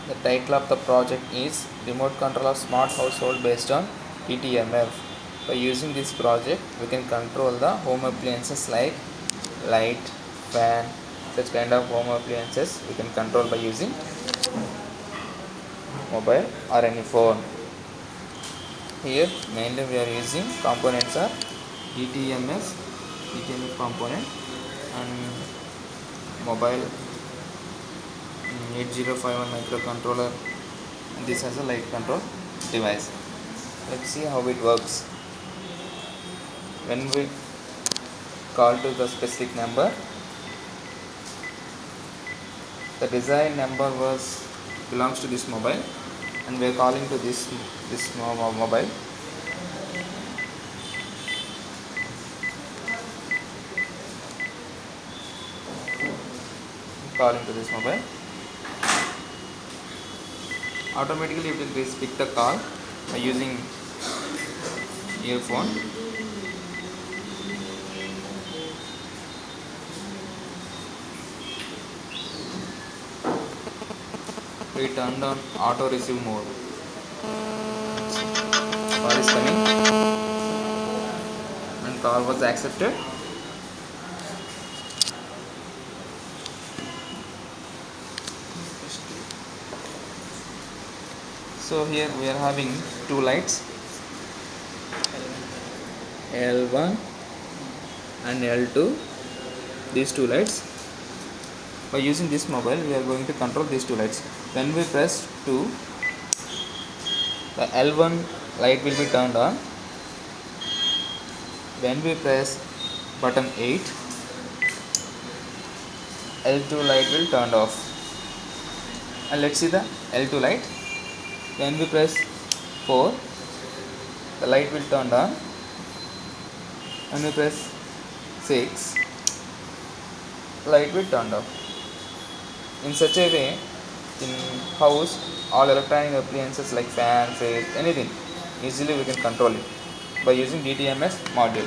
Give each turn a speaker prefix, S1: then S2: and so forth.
S1: The title of the project is Remote Control of Smart Household based on DTMF. By using this project, we can control the home appliances like light, fan, such kind of home appliances we can control by using mobile or any phone. Here mainly we are using components are DTMF component and mobile 8051 microcontroller, and this has a light control device. Let's see how it works. When we call to the specific number, the desired number belongs to this mobile, and we are calling to this mobile. Calling to this mobile, automatically it will pick the call by using earphone. We turned on auto receive mode. Call is coming and call was accepted. So here we are having two lights, L1 and L2, these two lights. By using this mobile we are going to control these two lights. When we press 2, the L1 light will be turned on. When we press button 8, L2 light will turn off. And let's see the L2 light. When we press 4, the light will turn on. When we press 6, light will turn off. In such a way, in house, all electronic appliances like fan, fridge, anything, easily we can control it by using DTMS module.